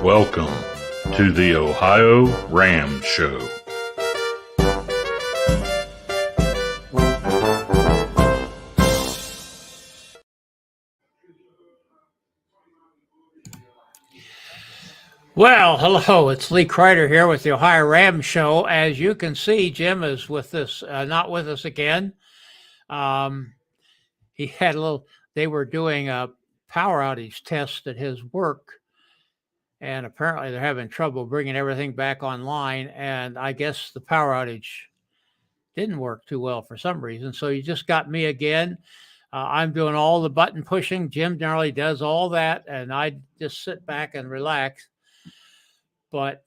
Welcome to the OhioRAAM Show. Well, hello, it's Lee Kreider here with the OhioRAAM Show. As you can see, Jim is with us, not with us again. He had they were doing a power outage test at his work, and apparently they're having trouble bringing everything back online, and I guess the power outage didn't work too well for some reason, so you just got me again. I'm doing all the button pushing. Jim generally does all that, and I just sit back and relax. But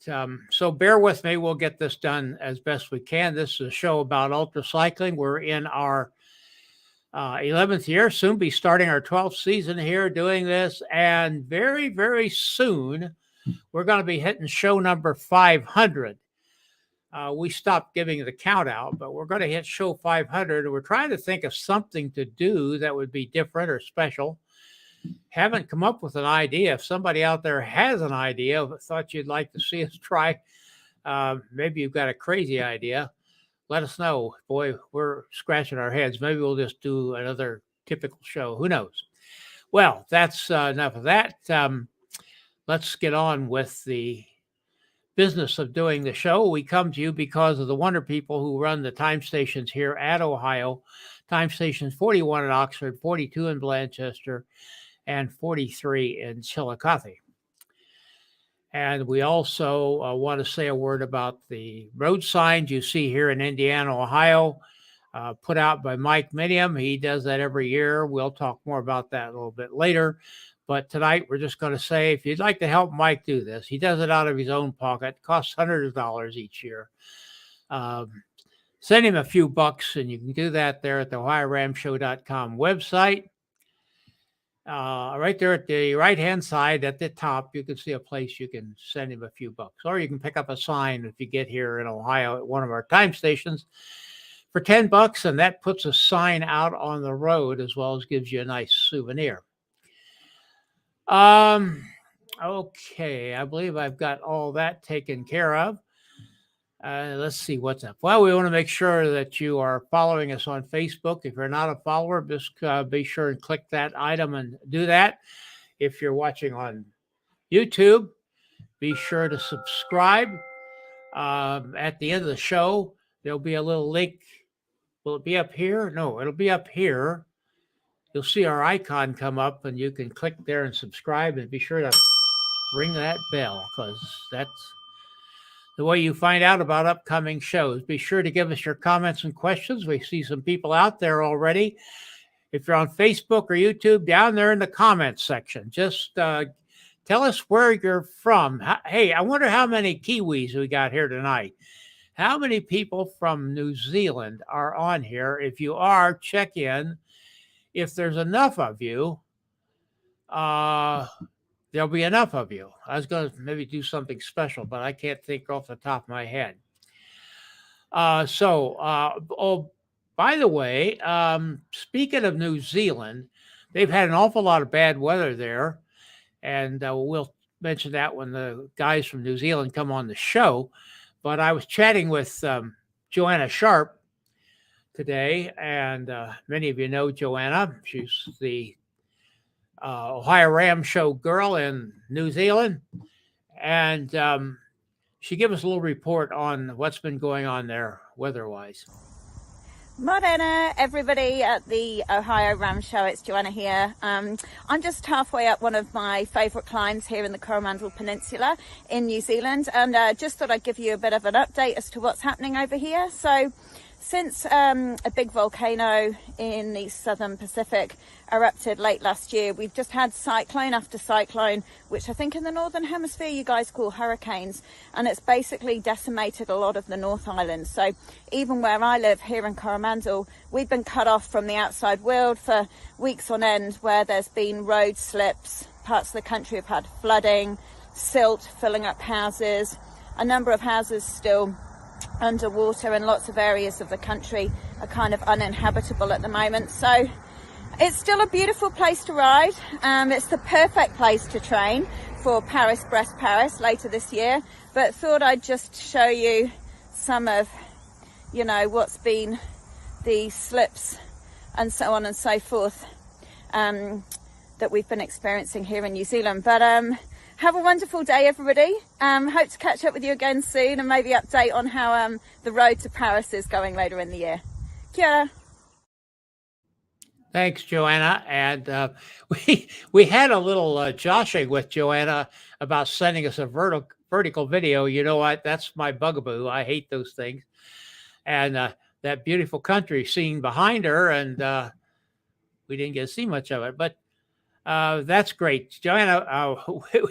so bear with me. We'll get this done as best we can. This is a show about ultracycling. We're in our 11th year, soon be starting our 12th season here doing this. And very, very soon, we're going to be hitting show number 500. We stopped giving the count out, but we're going to hit show 500. And we're trying to think of something to do that would be different or special. Haven't come up with an idea. If somebody out there has an idea, thought you'd like to see us try, maybe you've got a crazy idea, let us know. Boy, we're scratching our heads. Maybe we'll just do another typical show. Who knows? Well, that's enough of that. Let's get on with the business of doing the show. We come to you because of the wonder people who run the time stations here at Ohio. Time stations 41 in Oxford, 42 in Blanchester, and 43 in Chillicothe. And we also want to say a word about the road signs you see here in Indiana, Ohio, put out by Mike Minium. He does that every year. We'll talk more about that a little bit later. But tonight, we're just going to say, if you'd like to help Mike do this, he does it out of his own pocket. It costs hundreds of dollars each year. Send him a few bucks, and you can do that there at the OhioRAAMShow.com website. Right there at the right-hand side at the top, you can see a place you can send him a few bucks. Or you can pick up a sign if you get here in Ohio at one of our time stations for $10, and that puts a sign out on the road as well as gives you a nice souvenir. Okay, I believe I've got all that taken care of. Let's see what's up. Well, we want to make sure that you are following us on Facebook. If you're not a follower, just be sure and click that item and do that. If you're watching on YouTube, be sure to subscribe. At the end of the show, there'll be a little link. Will it be up here? No, it'll be up here. You'll see our icon come up, and you can click there and subscribe, and be sure to ring that bell, because that's the way you find out about upcoming shows. Be sure to give us your comments and questions. We see some people out there already. If you're on Facebook or YouTube, down there in the comments section, just tell us where you're from. Hey, I wonder how many Kiwis we got here tonight. How many people from New Zealand are on here? If you are, check in. If there's enough of you, there'll be enough of you. I was going to maybe do something special, but I can't think off the top of my head. Oh, by the way, speaking of New Zealand, they've had an awful lot of bad weather there, and we'll mention that when the guys from New Zealand come on the show. But I was chatting with Joanna Sharp today, and many of you know Joanna. She's the OhioRAAM show girl in New Zealand, and she gave us a little report on what's been going on there weather-wise. Morena, everybody at the OhioRAAM show. It's Joanna here. I'm just halfway up one of my favourite climbs here in the Coromandel Peninsula in New Zealand, and just thought I'd give you a bit of an update as to what's happening over here. So since a big volcano in the southern Pacific erupted late last year, we've just had cyclone after cyclone, which I think in the northern hemisphere you guys call hurricanes, and it's basically decimated a lot of the North Island. So even where I live here in Coromandel, we've been cut off from the outside world for weeks on end, where there's been road slips, parts of the country have had flooding, silt filling up houses, a number of houses still underwater, and lots of areas of the country are kind of uninhabitable at the moment. So it's still a beautiful place to ride. It's the perfect place to train for Paris-Brest Paris later this year, but thought I'd just show you some of, you know, what's been the slips and so on and so forth that we've been experiencing here in New Zealand. But have a wonderful day, everybody. Hope to catch up with you again soon, and maybe update on how the road to Paris is going later in the year. Kia ora. Thanks, Joanna. And we had a little joshing with Joanna about sending us a vertical video. You know what? That's my bugaboo. I hate those things. And that beautiful country scene behind her, and we didn't get to see much of it. But that's great. Joanna,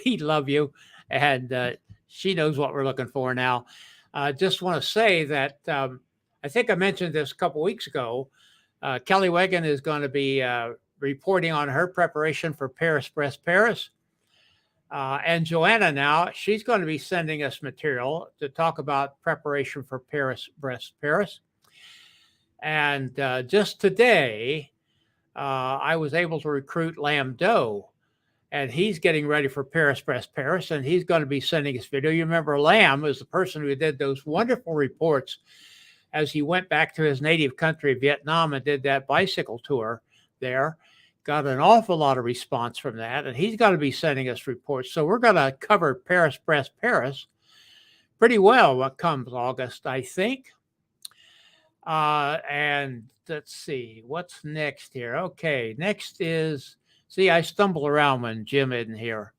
we love you, and she knows what we're looking for now. Just want to say that I think I mentioned this a couple weeks ago. Kelly Wegan is going to be reporting on her preparation for Paris-Brest Paris. And Joanna now, she's going to be sending us material to talk about preparation for Paris-Brest Paris. And just today, I was able to recruit Lam Doe, and he's getting ready for Paris-Brest Paris, and he's going to be sending us video. You remember Lam is the person who did those wonderful reports as he went back to his native country, Vietnam, and did that bicycle tour there. Got an awful lot of response from that, and he's going to be sending us reports. So we're going to cover Paris-Brest Paris pretty well what comes August, I think. And let's see, what's next here? Okay, next is, see, I stumble around when Jim isn't here.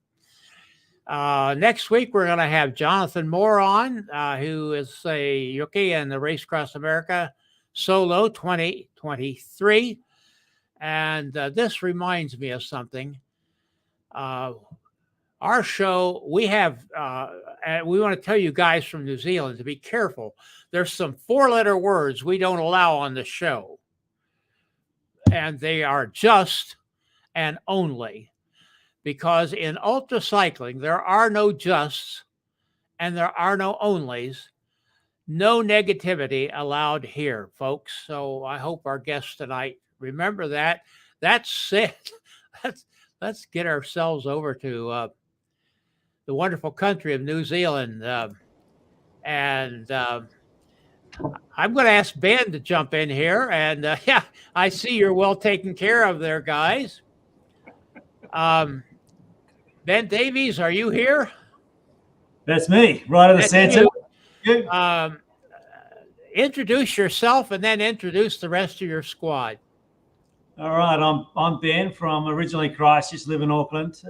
Next week, we're going to have Jonathan Moore on, who is a rookie in the Race Across America Solo 2023. And this reminds me of something. Our show, we have, and we want to tell you guys from New Zealand to be careful. There's some 4-letter words we don't allow on the show. And they are just and only. Because in ultra cycling, there are no justs and there are no onlys. No negativity allowed here, folks. So I hope our guests tonight remember that. That's it. Let's get ourselves over to the wonderful country of New Zealand. And I'm going to ask Ben to jump in here. And yeah, I see you're well taken care of there, guys. Ben Davies, are you here? That's me, right in the center. Introduce yourself and then introduce the rest of your squad. All right, I'm Ben from originally Christchurch, live in Auckland.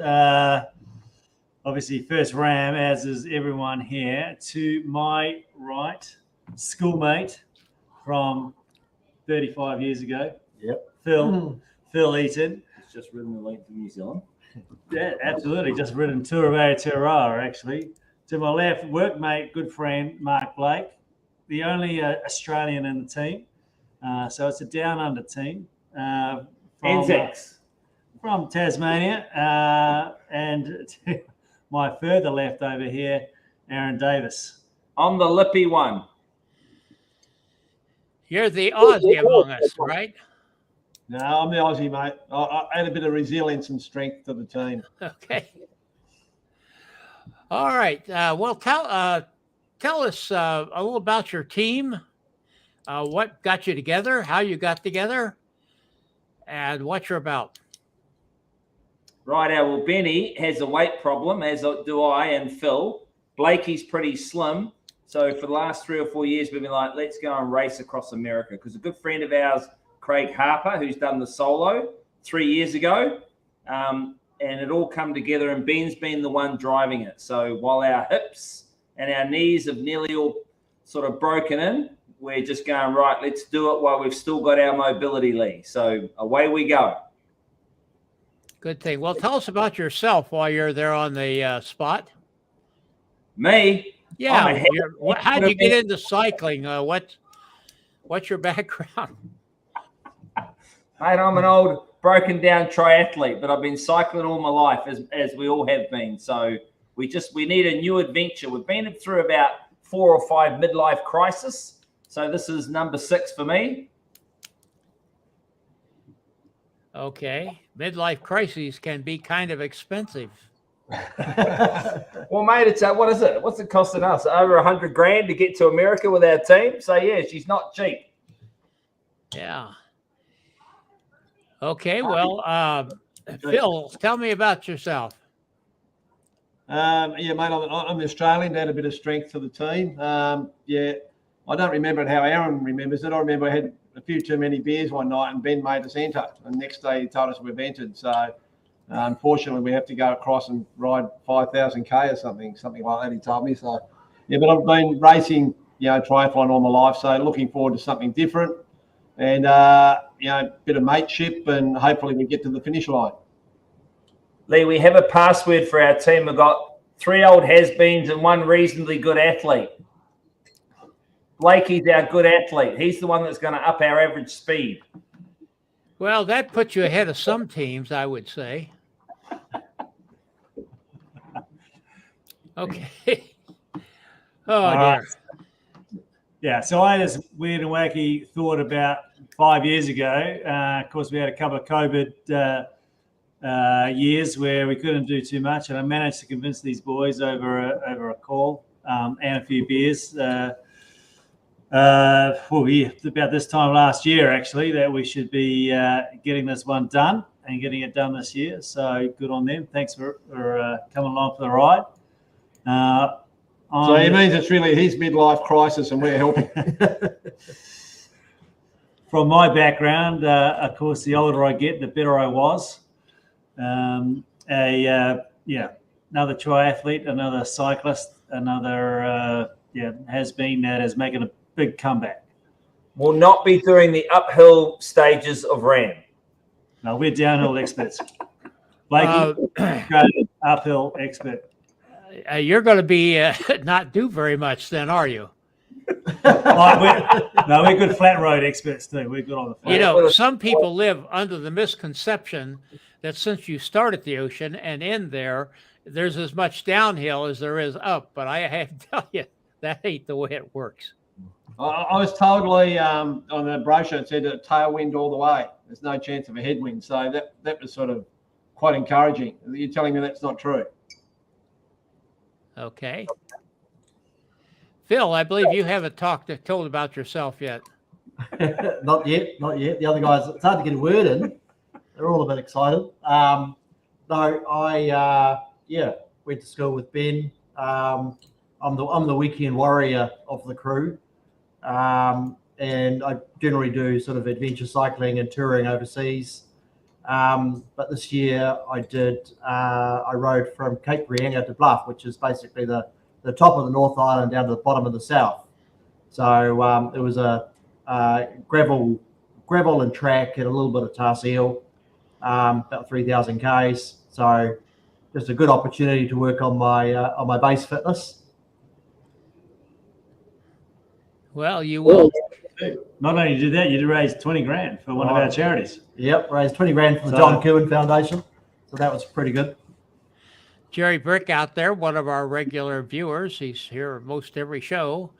Obviously, first RAM, as is everyone here. To my right, schoolmate from 35 years ago. Yep. Phil Eaton. It's just ridden the length of New Zealand. Yeah, absolutely. Just ridden Tour of Aotearoa, actually. To my left, workmate, good friend, Mark Blake, the only Australian in the team. So it's a down under team. From Tasmania. And to my further left over here, Aaron Davis. I'm the lippy one. You're the Aussie among us, right? No, I'm the Aussie, mate. I add a bit of resilience and strength to the team. Okay. All right. Well, tell us a little about your team, what got you together, how you got together, and what you're about. Right. Well, Benny has a weight problem, as do I and Phil. Blakey's pretty slim. So for the last 3 or 4 years, we've been like, let's go and race across America. Because a good friend of ours, Craig Harper, who's done the solo 3 years ago, and it all come together, and Ben's been the one driving it. So while our hips and our knees have nearly all sort of broken in, we're just going, right, let's do it while we've still got our mobility, Lee. So away we go. Good thing. Well, tell us about yourself while you're there on the spot. Me? Yeah. How did you get into cycling? What's your background? Mate, I'm an old broken down triathlete, but I've been cycling all my life, as we all have been. So We need a new adventure. We've been through about 4 or 5 midlife crises. So this is number 6 for me. Okay. Midlife crises can be kind of expensive. Well, mate, it's what is it? What's it costing us? Over $100,000 to get to America with our team. So yeah, she's not cheap. Yeah. Okay. Well, Phil, tell me about yourself. Yeah, mate, I'm the Australian to add a bit of strength to the team. Yeah, I don't remember it how Aaron remembers it. I remember I had a few too many beers one night and Ben made us enter. And the next day he told us we've entered. So unfortunately we have to go across and ride 5,000 K or something like that, he told me. So, yeah, but I've been racing, triathlon all my life. So looking forward to something different and, a bit of mateship and hopefully we get to the finish line. Lee, we have a password for our team. We've got 3 old has-beens and 1 reasonably good athlete. Blakey's our good athlete. He's the one that's going to up our average speed. Well, that puts you ahead of some teams, I would say. Okay. Oh, dear. Yeah, so I had this weird and wacky thought about 5 years ago. Of course, we had a couple of COVID years where we couldn't do too much, and I managed to convince these boys over a call and a few beers. About this time last year, actually, that we should be getting this one done and getting it done this year. So good on them. Thanks for coming along for the ride. So he means it's really his midlife crisis and we're helping. From my background, of course, the older I get, the better I was. Another triathlete, another cyclist, another has been that is making a big comeback. Will not be doing the uphill stages of RAM. No, we're downhill experts. Blakey, uphill expert. You're going to be not do very much then, are you? We're good flat road experts too. We're good on the flat. Some people live under the misconception that since you start at the ocean and end there, there's as much downhill as there is up. But I have to tell you, that ain't the way it works. I was totally on the brochure, it said a tailwind all the way. There's no chance of a headwind. So that was sort of quite encouraging. You're telling me that's not true? Okay. Phil, I believe you haven't told about yourself yet. Not yet. The other guys, it's hard to get a word in. They're all a bit excited. I went to school with Ben. I'm the weekend warrior of the crew. And I generally do sort of adventure cycling and touring overseas. But this year I rode from Cape Reinga to Bluff, which is basically the top of the North Island down to the bottom of the South. So it was a gravel and track and a little bit of tar seal, about 3,000 Ks. So just a good opportunity to work on my base fitness. Well, you will. Not only did that, you raised 20 grand for one of our charities. Yep, raised 20 grand for the John Kirwan Foundation. So that was pretty good. Jerry Brick out there, one of our regular viewers, he's here most every show,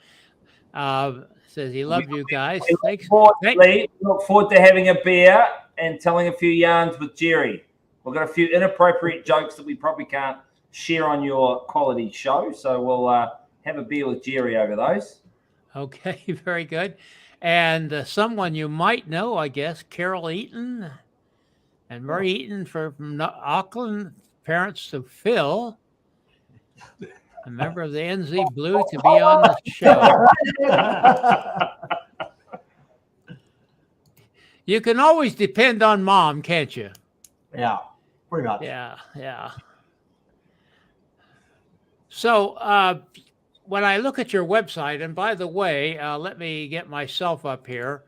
says he loves you guys. Thanks. Look forward to having a beer and telling a few yarns with Jerry. We've got a few inappropriate jokes that we probably can't share on your quality show. So we'll have a beer with Jerry over those. Okay, very good. And someone you might know, I guess, Carol Eaton and Murray Eaton from Auckland, parents to Phil, a member of the NZ Blue, to be on the show. You can always depend on mom, can't you? Yeah, pretty much. Yeah. So when I look at your website, and by the way, let me get myself up here.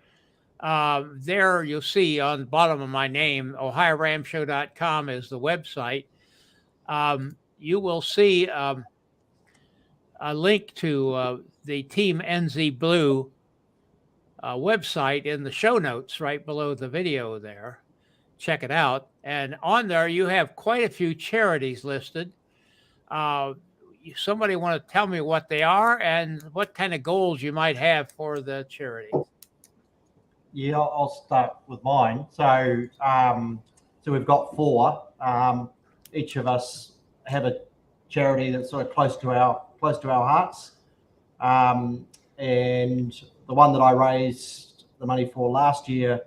There you'll see on the bottom of my name, OhioRAAMshow.com is the website. You will see a link to the Team NZ Blue website in the show notes right below the video there. Check it out. And on there, you have quite a few charities listed. Somebody want to tell me what they are and what kind of goals you might have for the charity? Yeah, I'll start with mine. So, so we've got 4. Each of us have a charity that's sort of close to our hearts. And the one that I raised the money for last year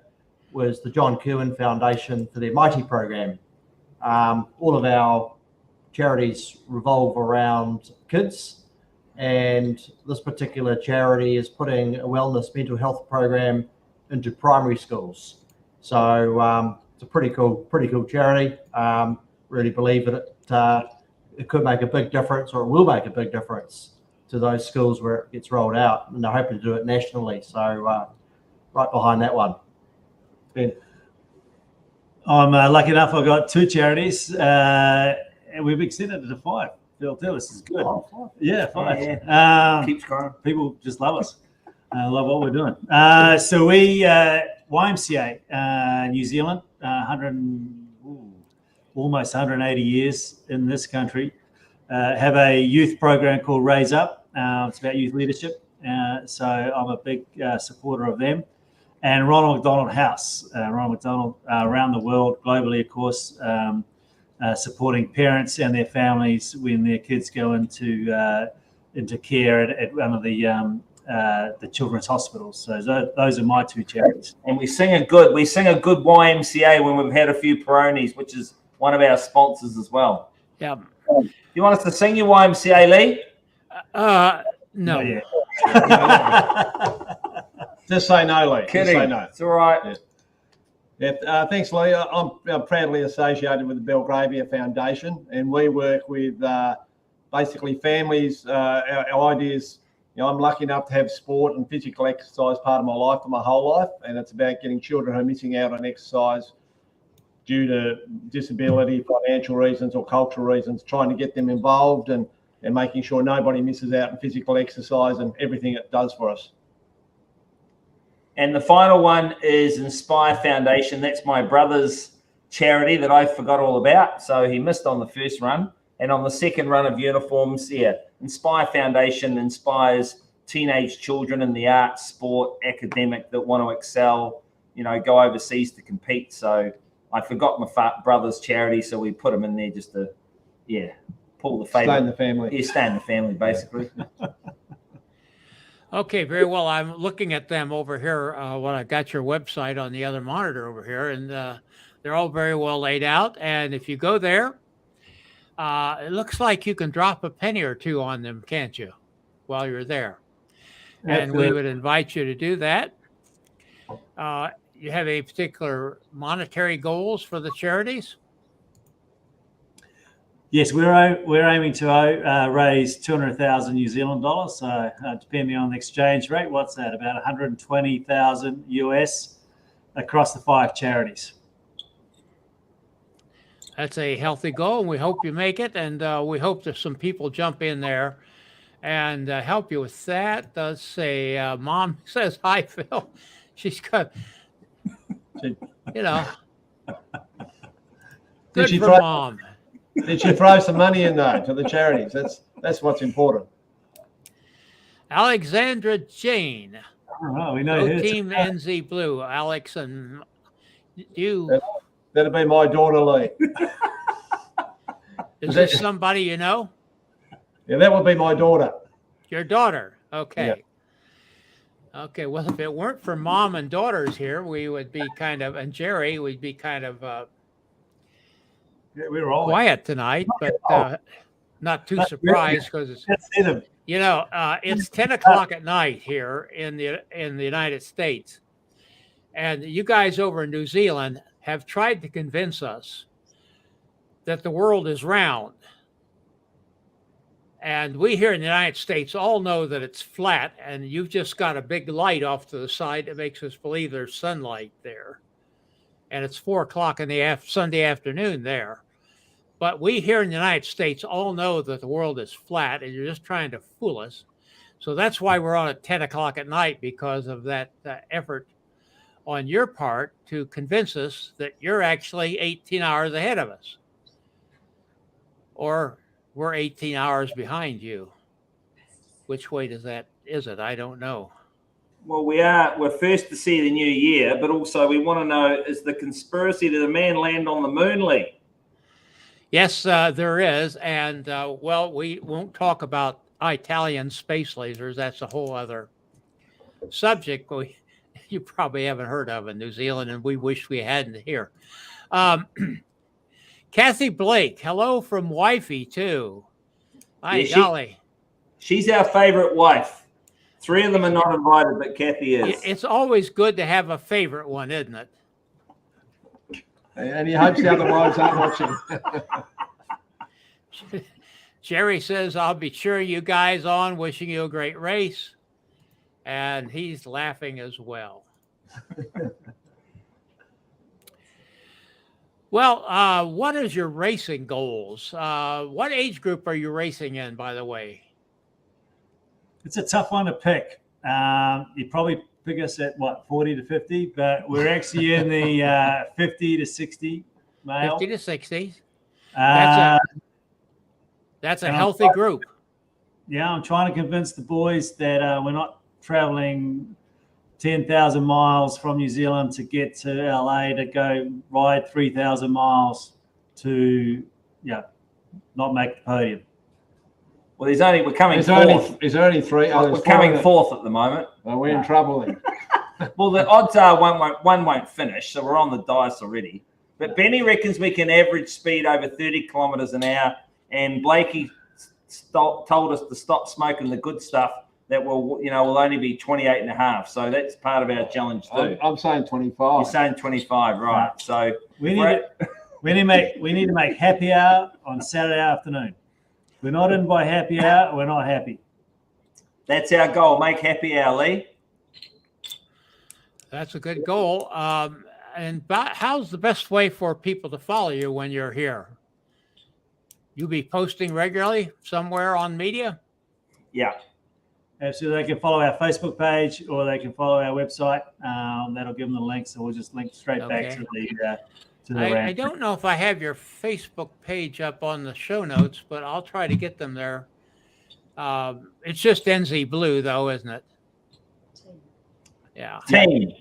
was the John Kirwan Foundation for their Mighty program. All of our charities revolve around kids, and this particular charity is putting a wellness mental health program into primary schools. So it's a pretty cool charity. Really believe that it could make a big difference, or it will make a big difference to those schools where it gets rolled out, and they're hoping to do it nationally. So right behind that one. Ben. I'm lucky enough. I've got 2 charities, and we've extended it to 5. Phil, this is good. Yeah, 5. Yeah. Keeps growing. People just love us. Love what we're doing. So we, YMCA, New Zealand, almost 180 years in this country, have a youth program called Raise Up. It's about youth leadership. So I'm a big supporter of them. And Ronald McDonald House, Ronald McDonald around the world, globally, of course, supporting parents and their families when their kids go into care at one of the children's hospitals. So those are my 2 charities. And we sing a good YMCA when we've had a few Peronis, which is one of our sponsors as well. Yeah. You want us to sing your YMCA, Lee? No. Yeah. Just say no, Lee. Kidding. Just say no. It's all right. Yeah, thanks, Lee. I'm proudly associated with the Belgravia Foundation, and we work with basically families. Our ideas, I'm lucky enough to have sport and physical exercise part of my life for my whole life, and it's about getting children who are missing out on exercise due to disability, financial reasons or cultural reasons, trying to get them involved and making sure nobody misses out on physical exercise and everything it does for us. And the final one is Inspire Foundation. That's my brother's charity that I forgot all about. So he missed on the first run. And on the second run of uniforms, Inspire Foundation inspires teenage children in the arts, sport, academic that want to excel, go overseas to compete. So I forgot my brother's charity, so we put them in there just to, pull the favorite. Stay in the family. Yeah, stay in the family, basically. Okay, very well. I'm looking at them over here when I got your website on the other monitor over here, and they're all very well laid out. And if you go there, it looks like you can drop a penny or 2 on them, can't you, while you're there? And we would invite you to do that. You have a particular monetary goals for the charities? Yes, we're aiming to raise 200,000 New Zealand dollars. So depending on the exchange rate, what's that? About 120,000 US across the 5 charities. That's a healthy goal, and we hope you make it. And we hope that some people jump in there and help you with that. Let's say Mom says hi, Phil. She's got, good for Mom. Did you throw some money in though to the charities? That's what's important. Alexandra Jane. Oh, we know Team NZ Blue. Alex and you. That'll be my daughter, Lee. Is this somebody you know? Yeah, that would be my daughter. Your daughter. Okay. Yeah. Okay. Well, if it weren't for Mom and daughters here, we would be and Jerry, we'd be kind of we were all quiet tonight, but not too surprised because it's it's 10 o'clock at night here in the United States, and you guys over in New Zealand have tried to convince us that the world is round, and we here in the United States all know that it's flat, and you've just got a big light off to the side that makes us believe there's sunlight there. And it's 4 o'clock in the Sunday afternoon there. But we here in the United States all know that the world is flat, and you're just trying to fool us. So that's why we're on at 10 o'clock at night, because of that effort on your part to convince us that you're actually 18 hours ahead of us. Or we're 18 hours behind you. Which way is it? I don't know. Well, we're first to see the new year, but also we want to know, is the conspiracy to the man land on the moon, Lee? Yes, there is. And, well, we won't talk about Italian space lasers. That's a whole other subject you probably haven't heard of in New Zealand, and we wish we hadn't here. Kathy Blake, hello from Wifey, too. Hi, golly. She's our favorite wife. 3 of them are not invited, but Kathy is. It's always good to have a favorite one, isn't it? And he hopes the other wives aren't watching. Jerry says, I'll be cheering you guys on, wishing you a great race. And he's laughing as well. Well, what is your racing goals? What age group are you racing in, by the way? It's a tough one to pick. You probably pick us at 40 to 50, but we're actually in the 50 to 60 male. 50 to 60. That's a and healthy group. Yeah, I'm trying to convince the boys that we're not traveling 10,000 miles from New Zealand to get to LA to go ride 3,000 miles to, not make the podium. Well, we're coming Is fourth. there only 3? We're coming fourth at the moment. Well, we're in trouble then. Well, the odds are one won't finish, so we're on the dice already. But Benny reckons we can average speed over 30 kilometres an hour, and Blakey told us to stop smoking the good stuff that will only be 28 and a half. So that's part of our challenge too. I'm saying 25. You're saying 25, right? So we need to make happy hour on Saturday afternoon. We're not in by happy hour, we're not happy. That's our goal. Make happy hour, Lee. That's a good goal. And how's the best way for people to follow you when you're here? You be posting regularly somewhere on media? Yeah. Absolutely. They can follow our Facebook page or they can follow our website. That'll give them the link. So we'll just link straight back to the I don't know if I have your Facebook page up on the show notes, but I'll try to get them there. It's just NZ Blue, though, isn't it? Yeah. Team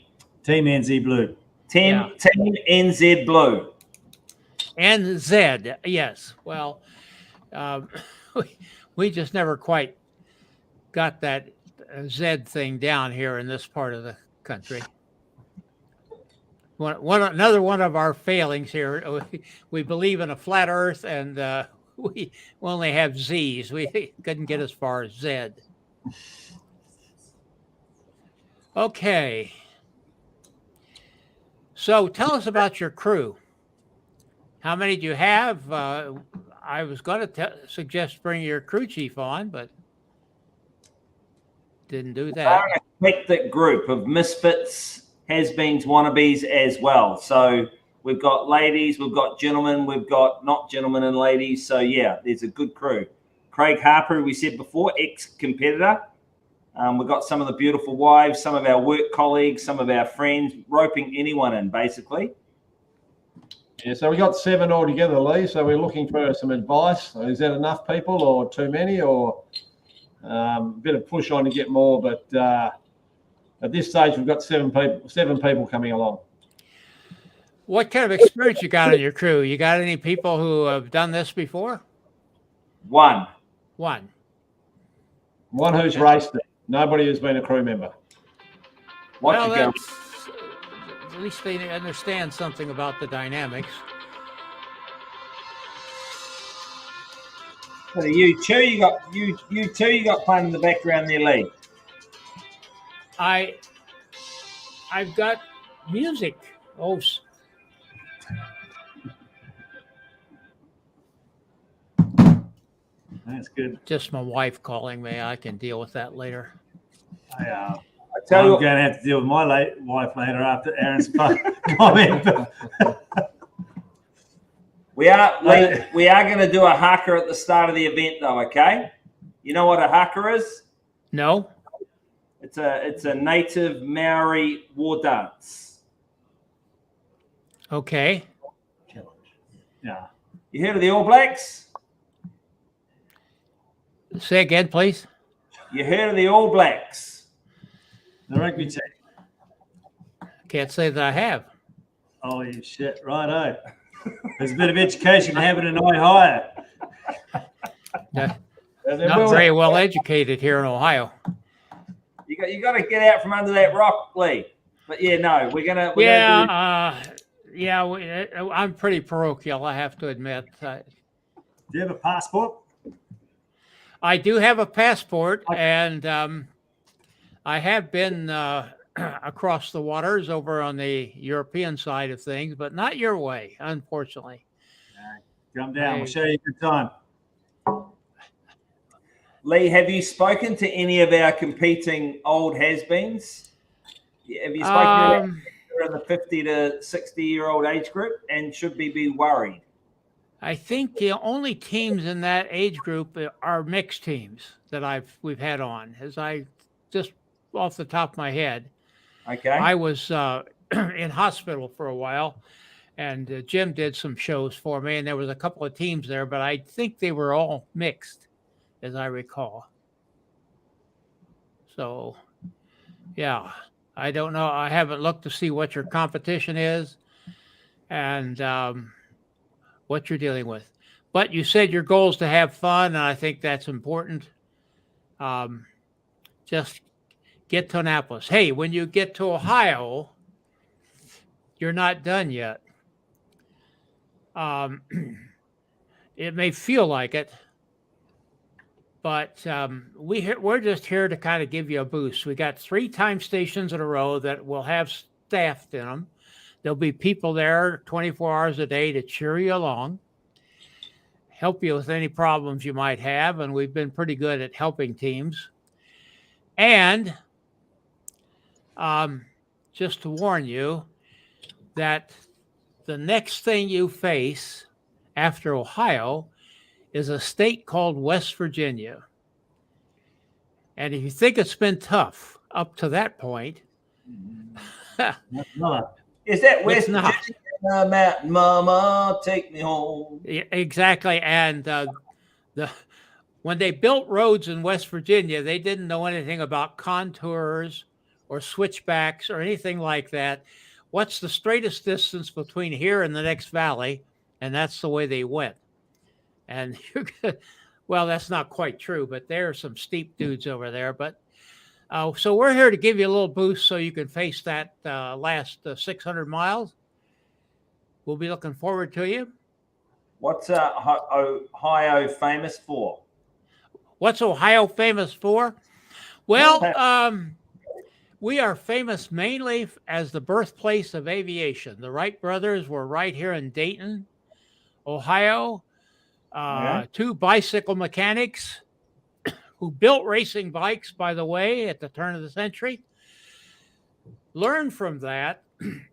NZ Blue. Team NZ Blue. NZ, yes. Well, we just never quite got that Z thing down here in this part of the country. Another one of our failings here, we believe in a flat earth, and we only have Z's. We couldn't get as far as Z. Okay. So tell us about your crew. How many do you have? I was going to suggest bringing your crew chief on, but didn't do that. We're an eclectic group of misfits, has-beens, wannabes as well. So we've got ladies, we've got gentlemen, we've got not gentlemen and ladies. So, yeah, there's a good crew. Craig Harper, we said before, ex-competitor. We've got some of the beautiful wives, some of our work colleagues, some of our friends, roping anyone in, basically. Yeah, so we got 7 altogether, Lee. So we're looking for some advice. Is that enough people or too many, or a bit of push on to get more? But at this stage, we've got 7 people coming along. What kind of experience you got in your crew? You got any people who have done this before? One who's raced it. Nobody has been a crew member. At least they understand something about the dynamics. So you two you got playing in the background there, Lee. I've got music. Oh, that's good. Just my wife calling me. I can deal with that later. I'm going to have to deal with my wife later after Aaron's comment. We are going to do a haka at the start of the event, though. Okay, you know what a haka is? No. It's a native Maori war dance. Okay. Yeah. You heard of the All Blacks? Say again, please. You heard of the All Blacks? The rugby team. Can't say that I have. Holy shit, righto. There's a bit of education happening in Ohio. Not very well educated here in Ohio. You got to get out from under that rock, Lee. But yeah, no, we're gonna. I'm pretty parochial, I have to admit. Do you have a passport? I do have a passport, and I have been across the waters over on the European side of things, but not your way, unfortunately. Come down. We'll show you a good time. Lee, have you spoken to any of our competing old has-beens? Have you spoken to them in the 50 to 60-year-old age group, and should we be worried? I think the only teams in that age group are mixed teams that we've had on. As I just off the top of my head, okay, I was in hospital for a while, and Jim did some shows for me, and there was a couple of teams there, but I think they were all mixed, as I recall. So, yeah, I don't know. I haven't looked to see what your competition is and what you're dealing with. But you said your goal is to have fun, and I think that's important. Just get to Annapolis. Hey, when you get to Ohio, you're not done yet. It may feel like it, but we're just here to kind of give you a boost. We got 3 time stations in a row that will have staffed in them. There'll be people there 24 hours a day to cheer you along, help you with any problems you might have, and we've been pretty good at helping teams. And just to warn you that the next thing you face after Ohio is a state called West Virginia. And if you think it's been tough up to that point, is that West Virginia? Mountain Mama, take me home. Exactly. And when they built roads in West Virginia, they didn't know anything about contours or switchbacks or anything like that. What's the straightest distance between here and the next valley? And that's the way they went. And well, that's not quite true, but there are some steep dudes over there. But so we're here to give you a little boost so you can face that last 600 miles. We'll be looking forward to you. What's Ohio famous for? What's Ohio famous for? Well, we are famous mainly as the birthplace of aviation. The Wright brothers were right here in Dayton, Ohio. 2 bicycle mechanics who built racing bikes, by the way, at the turn of the century, learned from that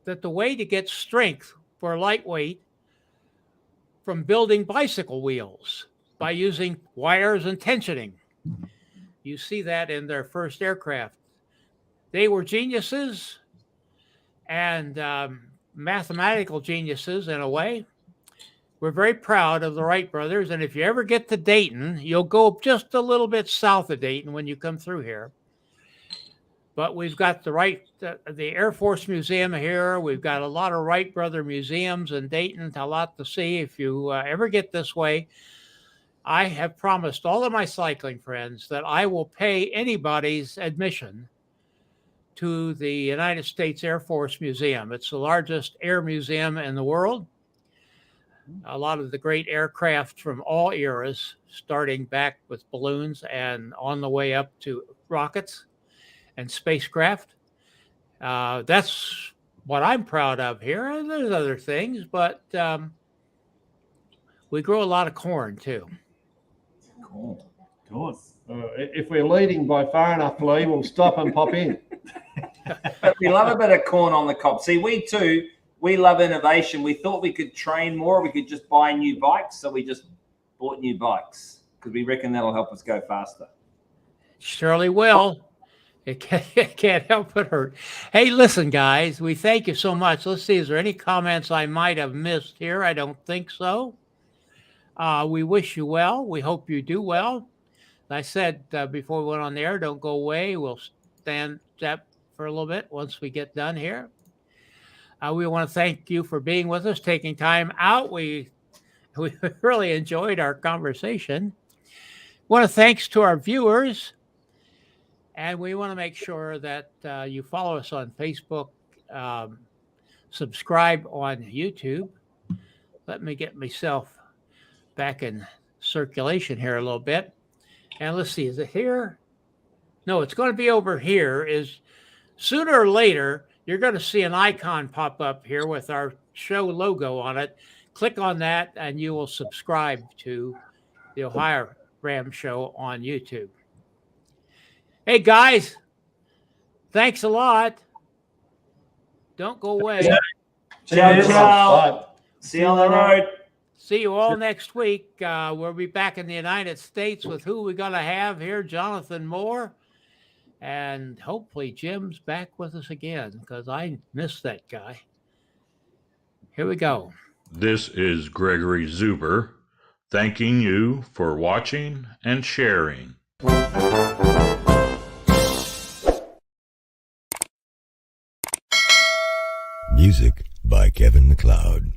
the way to get strength for lightweight from building bicycle wheels by using wires and tensioning. You see that in their first aircraft. They were geniuses and mathematical geniuses in a way. We're very proud of the Wright brothers. And if you ever get to Dayton, you'll go just a little bit south of Dayton when you come through here. But we've got the Air Force Museum here. We've got a lot of Wright brother museums in Dayton, a lot to see. If you ever get this way, I have promised all of my cycling friends that I will pay anybody's admission to the United States Air Force Museum. It's the largest air museum in the world. A lot of the great aircraft from all eras, starting back with balloons and on the way up to rockets and spacecraft. That's what I'm proud of here. And there's other things, but we grow a lot of corn too. Cool. If we're leading by far enough, Lee, we'll stop and pop in. But we love a bit of corn on the cob. See, we love innovation. We thought we could train more. We could just buy new bikes. So we just bought new bikes because we reckon that'll help us go faster. Surely will. It can't help but hurt. Hey, listen, guys, we thank you so much. Let's see, is there any comments I might have missed here? I don't think so. We wish you well. We hope you do well. I said before we went on the air, don't go away. We'll stand up for a little bit once we get done here. We want to thank you for being with us, taking time out. We really enjoyed our conversation. Want to thanks to our viewers, and we want to make sure that you follow us on Facebook, subscribe on YouTube. Let me get myself back in circulation here a little bit. And let's see, is it here? No, it's going to be over here. Is sooner or later, you're going to see an icon pop up here with our show logo on it. Click on that and you will subscribe to the OhioRAAM show on YouTube. Hey guys, thanks a lot. Don't go away. Ciao, ciao. See you on the road. See you all next week. We'll be back in the United States with who we're going to have here, Jonathan Moore. And hopefully Jim's back with us again because I missed that guy. Here we go. This is Gregory Zuber, thanking you for watching and sharing. Music by Kevin MacLeod.